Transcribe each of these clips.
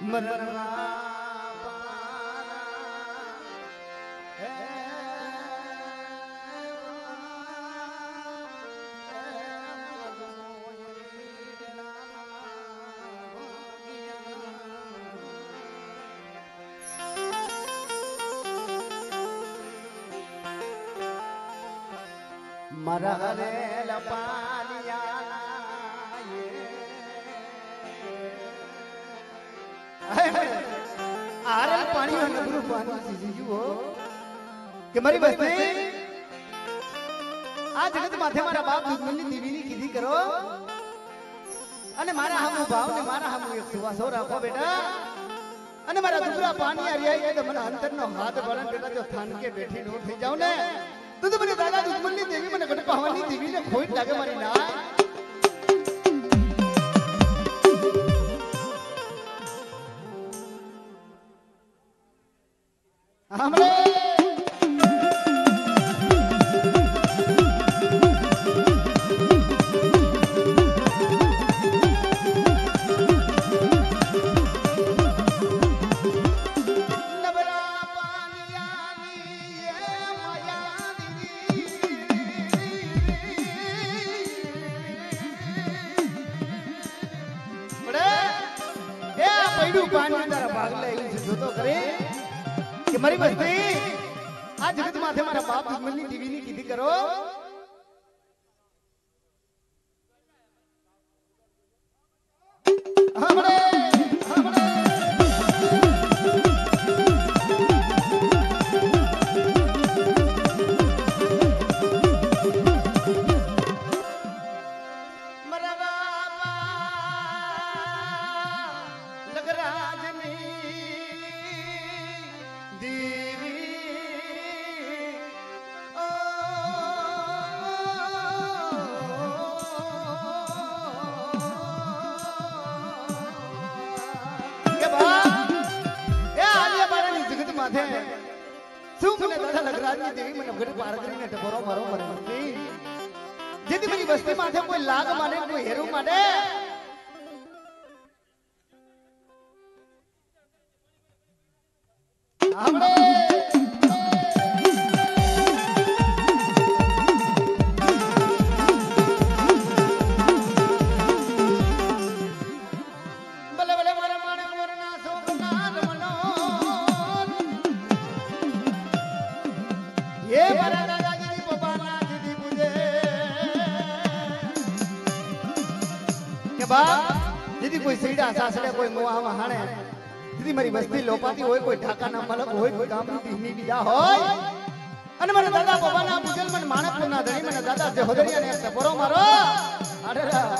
મનના મારા હરેલા પાનિયા આરે પાણી નું નબળું પાણી સીધી જુઓ કે મારી બસ્તી આ જગત માથે મારા બાપ દુશ્મનની દેવીની કીધી કરો અને મારા હામુ ભાવ ને મારા હામુ એક સુવાસો રાખો બેટા અને મારા દુસરા પાણી આર્યા તો મને અંતરનો હાથ ભરણ બેટા જો થાન કે બેઠી નો થઈ જાવ ને તું તો મને દાદા દુશ્મનની દેવી મને ગઢપાવાની દેવીને ખોટ લાગે મારી ના हमरे कि मरी बस्ती आज जगत माथे मारा बाप दुश्मनी देवीनी कीधी करो हमरे જેથી મારી બસ્તી માથે કોઈ લાગ માને કોઈ હેરું માને આપણે दीदी कोई सीधा सासरे कोई मुआ हाणे दीदी मारी बस्ती लोपाती होय कोई ढाका ना मलक होय कोई गामनी दीनी बिदा होय અને મને દાદા બાબાના પૂજન મને માણકપુરના ધણી મને દાદા જહોદરિયાને એક ટપોરો મારો અરેરા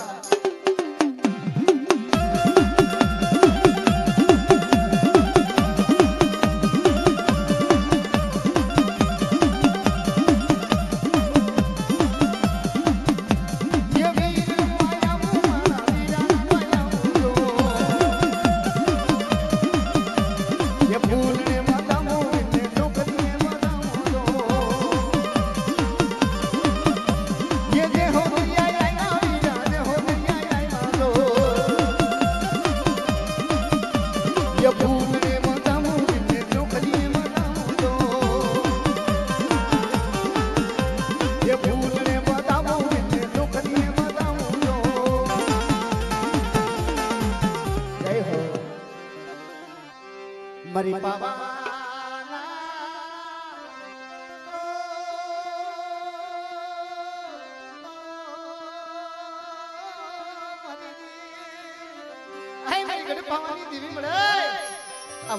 मरी बाबा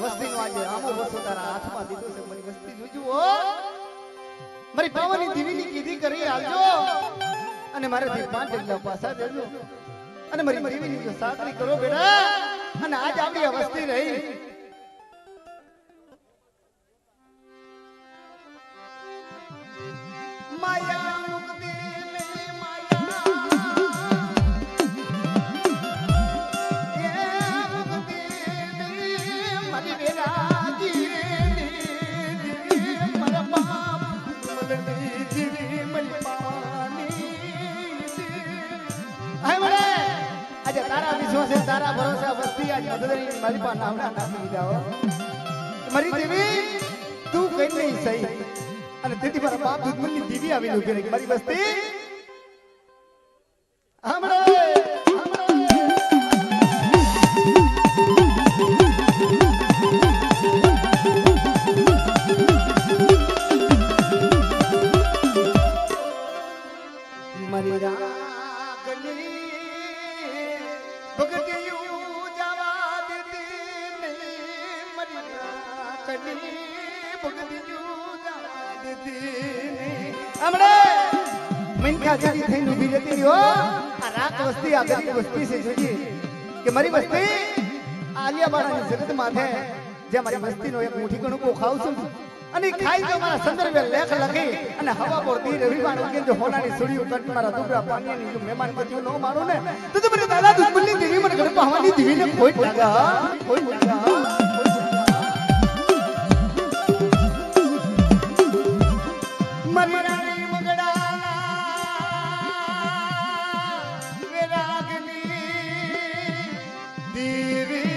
वस्ती नो आज रामो बसो तारा हाथ में दीदो से मरी वस्ती जोजो मरी पावनी दीवी ની કીધી કરી આવજો અને મારે થી 5 ડગલા પાછા દેજો અને મરી દેવી ની સાકરી કરો બેટા અને આજ આપણી વસ્તી રહી माया मुक्ति मेरी माया ये मुक्ति मेरी मरी बेराजी मरा बाप मलनी जीवी मरी पानी है मरे आज तारा विश्वास है तारा भरोसा વર્ષથી આજ મદદની મારી પાસે નાવડા નાખી દીધા હો મારી દેવી તું કઈ નહીં સહી અને તેથી મારા બાપ દુશ્મનની દીવી આવીને ઉભી રહી મારી વસ્તી હમણે મારી રાગની ભગતિયું જવા દીધી ને મારી રાગની ભગતિયું જવા દીધી ને હમણે મિનકા જડી થઈને ઊભી રહેતી હો આ રાત વસ્તી આ ગરીબ વસ્તી છે જોજી કે મારી વસ્તી આલિયા બાળાની જગત માથે જે મારી વસ્તીનો એક મુઠ્ઠી કણુકો ખાઉં છું અને ખાઈ તો મારા સંદર્ભે લેખ લખી અને હવા પડતી રવિવાણ ઉગે જો હોનાની સુડીઓ કટ મારા દુબળા પાણીની જો મહેમાન પતિઓ નો મારો ને તો મને દાદા દુશ્મનની દેવી મને ગડપા હવાની દેવીને ખોટ લાગા ખોટ લાગા મરરાણી મગડાના વેરાગની દેવી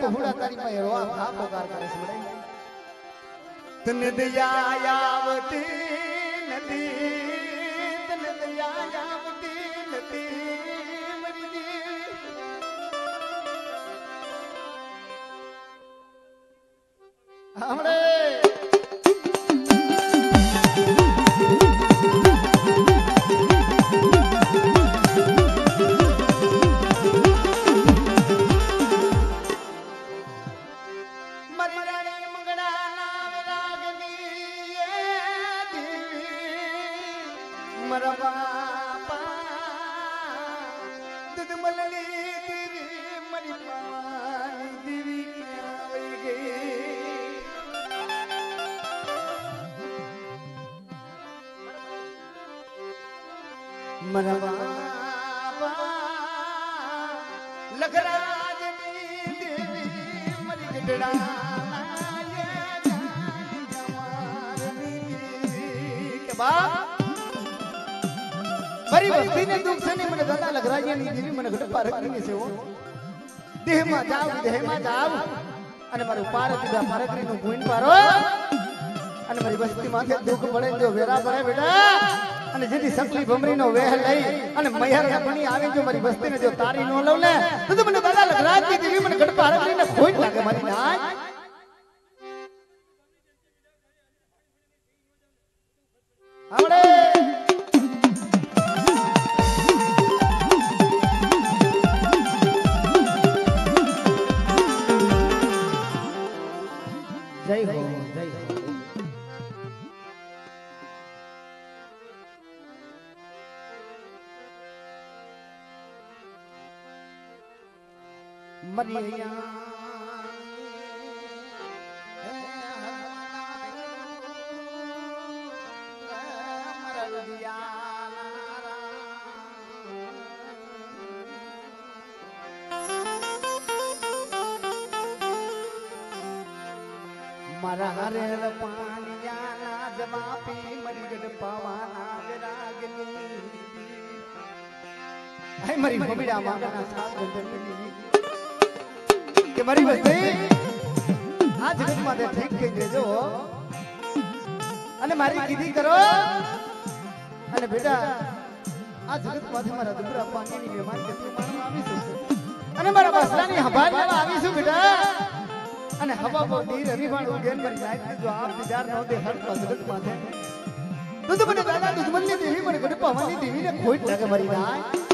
પહોળા તારી પાસે રોવા ખા પોકાર કરે છે બડાઈ તને દયા આવતી નથી તને દયા આવતી નથી મરી હમણે મરવા લખરાજની દેવી મરી ગઢડા કે બા મારી વસ્તીને દુઃખ છે ને મને દાદા લખરાજની દેવી મને ગઢપા રખીને છે હો દેહમાં જાવ અને મારું પારતી પારકરીનું ભૂઈન પારો અને મારી વસ્તી માથે દુઃખ પડે જો વેરા પડે બેટા અને જેથી સકલી ભમરીનો વેહ લઈ અને મૈહર બની આવી જો મારી વસ્તીને જો તારી નો લઉં ને તો મને દાદા લખરાજની દેવી મને ગડપા હરકરીને ખોટ લાગે મારી નાય આવડે જય હો જય હો મરિયા મારા હરેર પાણિયાના જવાપી મરગડ પાવાના વિરાગની હે મારી બબીડા માંગના સાથ ગંધની કે મારી વસ્તી આ જગતમાં તે ઠીક કહી દેજો અને મારી કીધી કરો અને બેટા આ જગતમાંથી મારા દુબળા પાણીની મહેમાન ગતિ માણવા આવીશું અને મારા બસલાની હંભાળ લેવા આવીશું બેટા અને હવા પર દી રવિવાણ ઉગેન કરી જાય જો આપ વિચાર નો દે હર જગતમાં છે તો મને દાદા દુશ્મનની દેવી મને ગડપા હવાની દેવીને ખોટ લાગે મારી નાય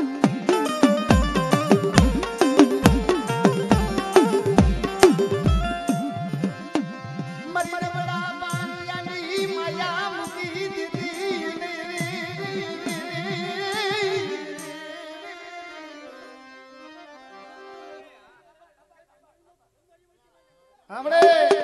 આપણે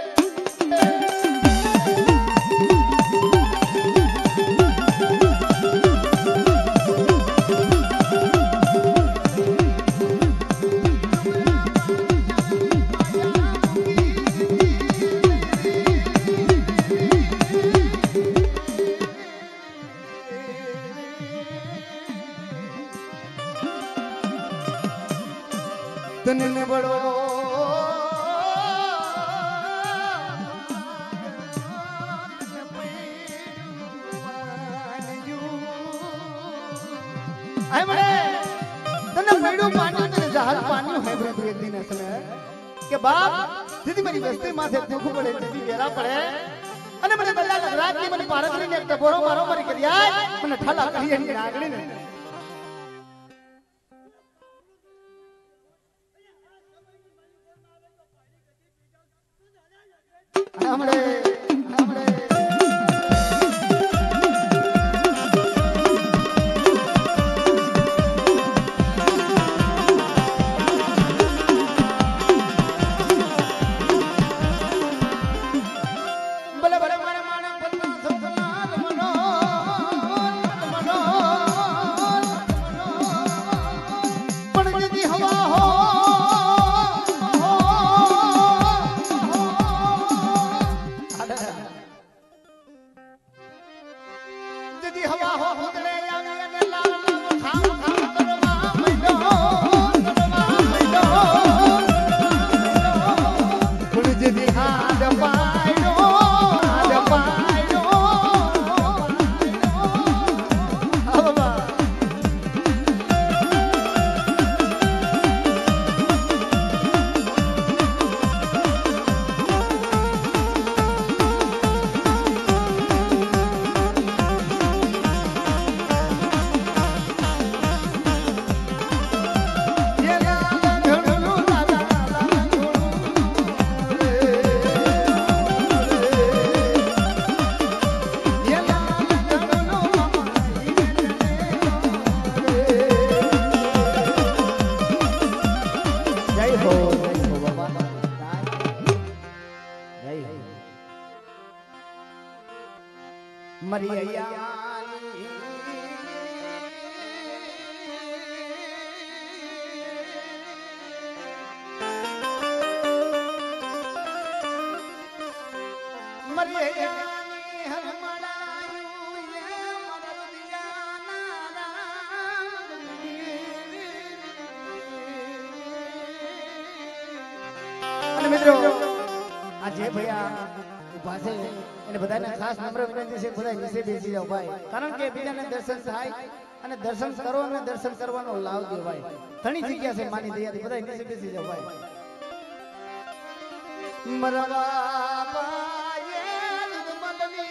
વડો હમણે તને મેડું પાણી તને જહાજ પાણી હે બ્રત એક દિન હસને કે બાપ દીદી મારી વસ્તી માથે દુખ પડે દીદી વેરા પડે અને મને બલ્લા લગરાત ની મને પારકરી ને ટપોરો મારો મારી કર્યા મને ઠાલા કરી ની નાગડી ને હમણે મિત્રો આજે ભૈયા ઉભા છે એટલે બધાને ખાસ નમ્ર વિનંતી છે બધા નીચે બેસી જાવ ભાઈ કારણ કે બીજાને દર્શન થાય અને દર્શન કરો અને દર્શન કરવાનો લાભ દે ભાઈ ઘણી જગ્યા છે માની દયાથી બધા નીચે બેસી જાવ ભાઈ મરવા પાયે દુમલની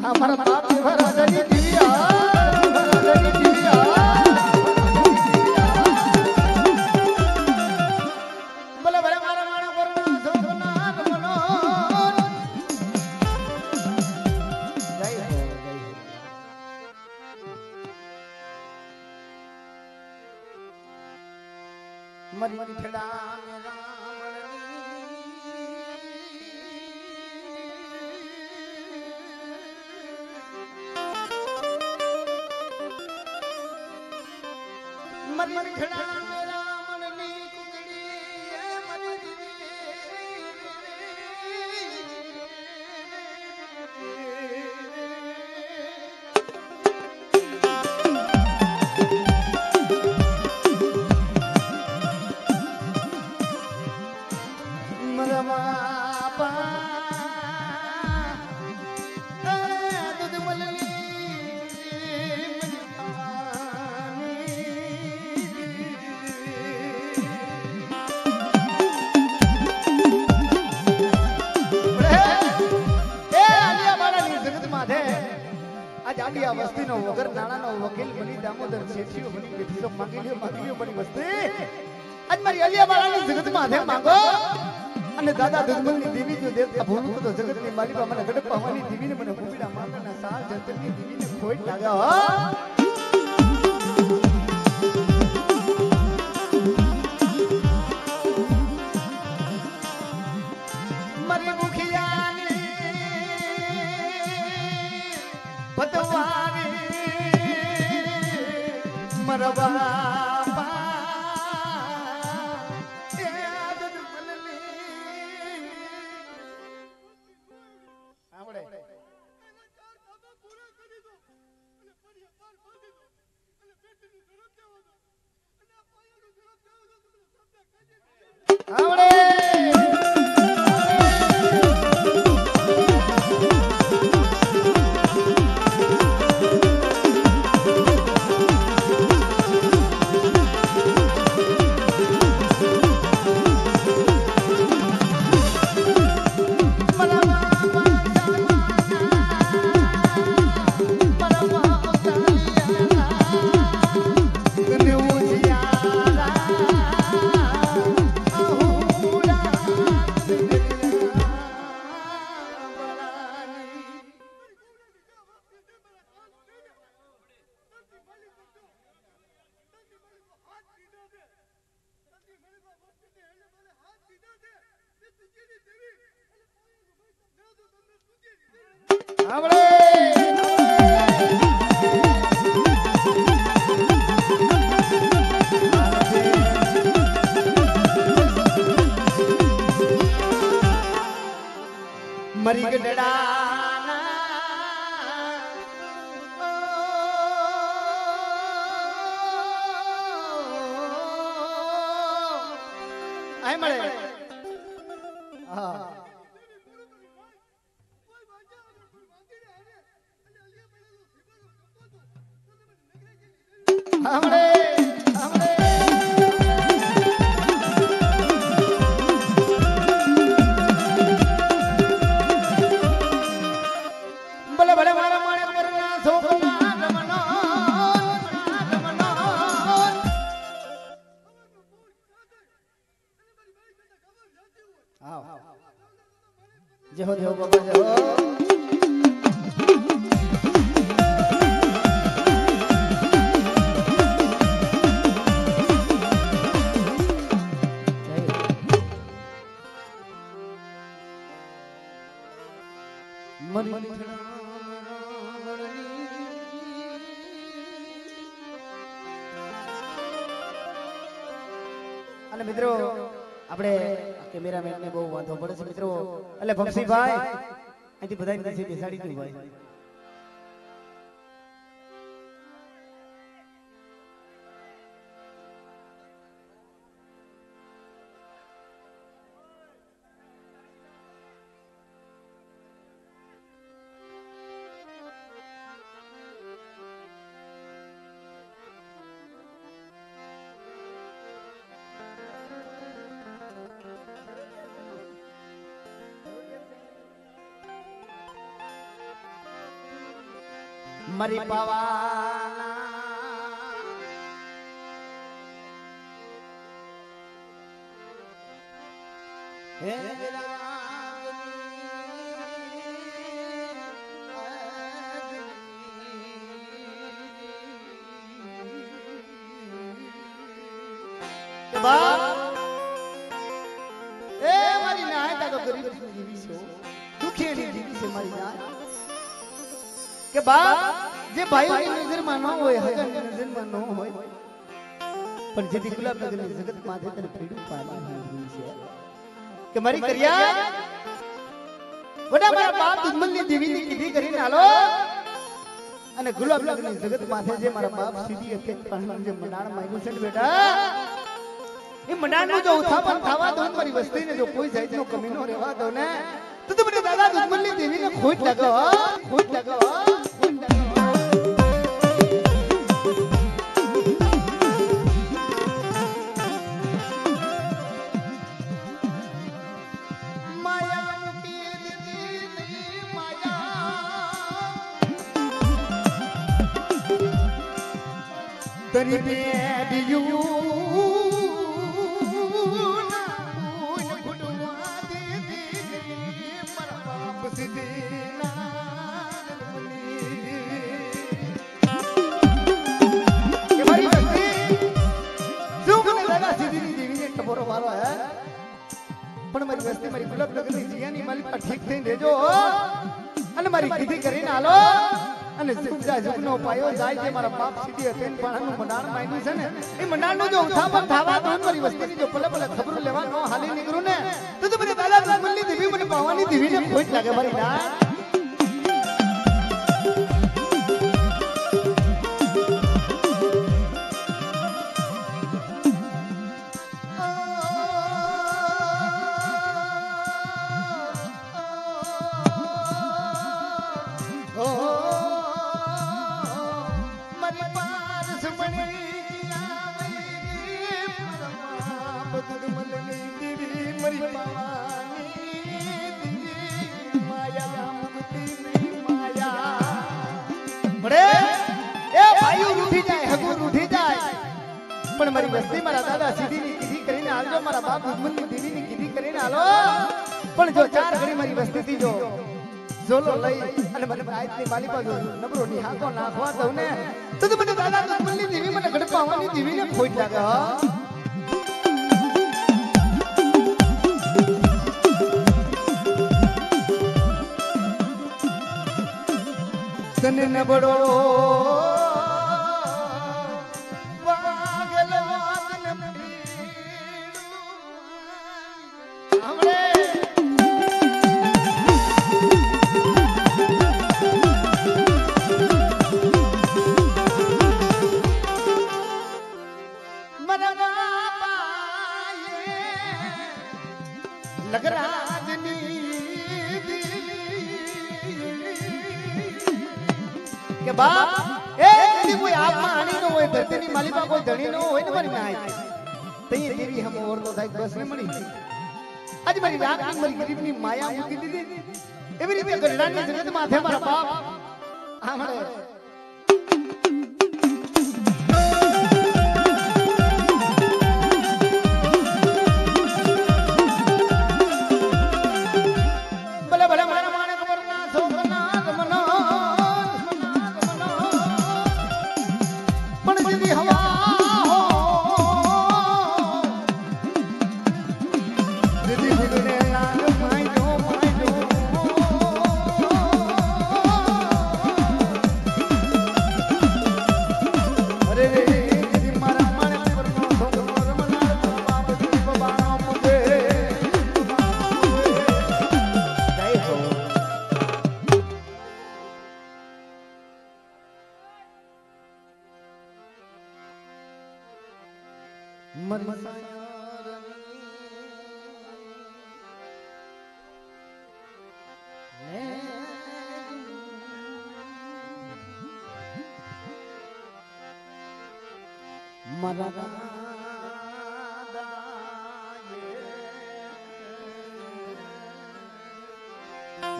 हमारा बाप राजानी दिव्या राजानी दिव्या बोले बोले मारा मारा कोरोना सोना मनो जय हो मरी मरी ठेड़ा मन खड़ा मेरा मन नी कुंजड़ी है मन मरमा पा આજ આડી આ વસ્તીનો વગર નાણાનો વકીલ બની દામોદર શેઠીઓ બની બેઠીઓ માંગી લ્યો બની વસ્તી આજ મારી અલિયા બાળાની જગતમાં ધે માંગો અને દાદા દુધમલની દેવી જો દેવતા ભૂલું તો જગતની માલિકા મને ગડપાવાની દેવીને મને ભૂપીડા માતાના સાલ જંતરની દેવીને ખોટ લાગ્યો હો મારી મુખિયાની પતવારી મરવા મરી ગઢડાના આય મળે હા हमरे हमरे बले बले मारा मारे करना सोना रमनो आओ जय हो बाबा जय हो અને મિત્રો આપણે કેમેરામેન ને બહુ વાંધો પડે છે મિત્રો એટલે ભક્તિભાઈ અહીંથી બધાય નીચે બેસાડી દઉં ભાઈ मरी पवाना हे मारी नाय तो गरीब जीवी छो दुखी जीवी से मारी नाय के बाप जे भाई की नजर में न होय हगन की नजर में न होय पर जदी गुलाब नगर ની જગત માં દે તને પીડું પાડી છે કે મારી કરિયા વડા મારા બાપ દુશ્મનની દેવીની કીધી કરીને હાલો અને ગુલાબ નગર ની જગત માથે જે મારા બાપ સીધી કે પણ જે મંડાણ માંગ્યું છે બેટા એ મંડાણ નું જો ઉથાપન થવા દો મારી વસ્તીને જો કોઈ જાત નો કમી નો રહેવા દો ને તો મને દાદા દુશ્મનની દેવીને ખોટ લાગો ખોટ લાગો તરી બેડિયું પણ મારી વસ્તી મારી ગુલાબ નગરની જીયાની માલિકા ઠીક થઈને દેજો અને મારી કીધી કરીને હાલો અને સિદ્ધા જુગનો પાયો જાય છે મારા બાપ સીધી હતેન પાણાનું મંડાણ માંગ્યું છે ને એ મંડાણનું જો ઉઠાપન થાવા તો મારી વસ્તીની જો પલે પલે ખબરો લેવા નો હાલી નીકળું ને તો મને દાદા દુશ્મનની દેવી મને પાવાની દેવીને ખોટ લાગે મારી ના પણ મારી વસ્તી મારા દાદા સીધીની કીધી કરીને હાલજો મારા બાપ દુશ્મનની દેવીની કીધી કરીને હાલો પણ જો ચાર ઘડી મારી વસ્તીથી જો ઝોલો લઈ અને મને આયતની માલી પાછો નબરો નિહાકો નાખવા દઉં ને તો મને દાદા દુશ્મનની દેવી મને ગડપાવાની દેવીને ખોટ લાગે હા તને નબળો કે બાપ એ કદી કોઈ આપમાં આણી ન હોય ધરતીની માલિકા કોઈ ધણી ન હોય ને મારી માં તઈ દેવી હમ ઓરતો થાય બસ ને મળી આજ મારી રાગની મારી ગરીબની માયા મૂકી દીધી એવી રીતે ગરડાની જગત માથે મારા બાપ આ મળે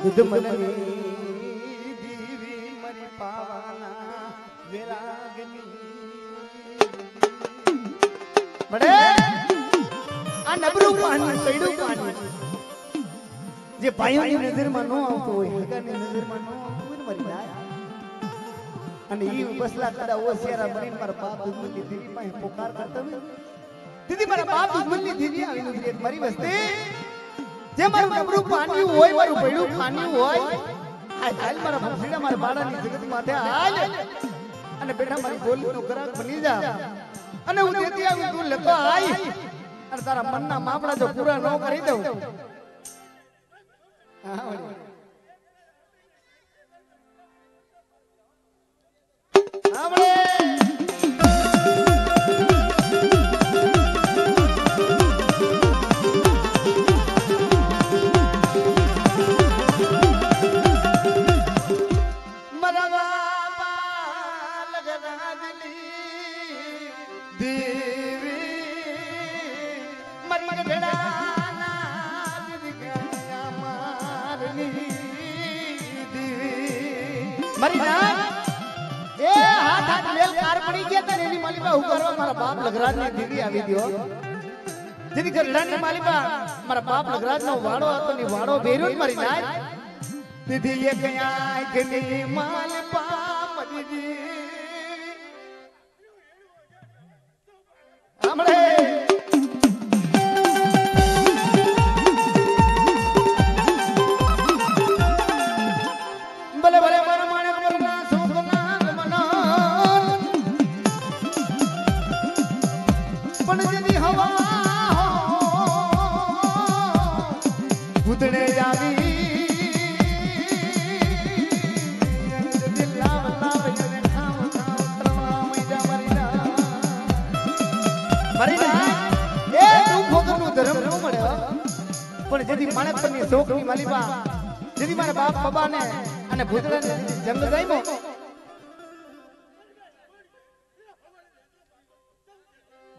દૂધ મલની દીવી મરી પાવાના વિરાગની બડે આ નબરું પાણી સૈડું પાણી જે ભાઈઓની નજરમાં ન આવતું હોય હગાની નજરમાં ન આવતું હોય ને મરી જાય અને ઈ બસલા કડા ઓસિયારા બનીને મારા બાપ દુશ્મનની દેવી પાસે પોકાર કરતા હોય દીદી મારા બાપ દુશ્મનની દેવી આવીને ઉભરી મારી વસ્તી જે મારું નબરું પાણી હોય મારું ભૈડું પાણી હોય હાલ મારા ભમસીડા મારા બાળાની જગત માથે હાલ અને બેટા મારી બોલીનો ગ્રાહક બની જા અને હું દેતી આવી તું લેતો આય અને તારા મનના માપડા જો પૂરા ન કરી દઉં એ હાથ હાથ મેલ કાર પડી ગયા તને એની માલિકા હું કરવા મારા બાપ લગરાજ ને દીદી આવી દયો દીદી ગરડાની માલિકા મારા બાપ લગરાજ નો વાડો હતો ની વાડો બેર્યો મારી જાય દીદી એ કયા ગની માલ પાપ દીદી સાંભળે ભલે ભલે મારા માણેક મરના સોગના મના પણ જેની હવા ભૂતણે આવી પણ જેથી માણેક પરની શોખની માલિકા જેથી મારા બાપ બાબાને અને ભૂતળાને જંગ જામ્યો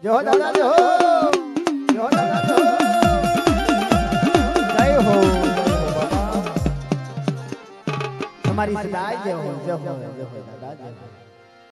જો દાદા જો દાદા જો જય હો બાબા તમારી સદાય જય હો દાદા જય હો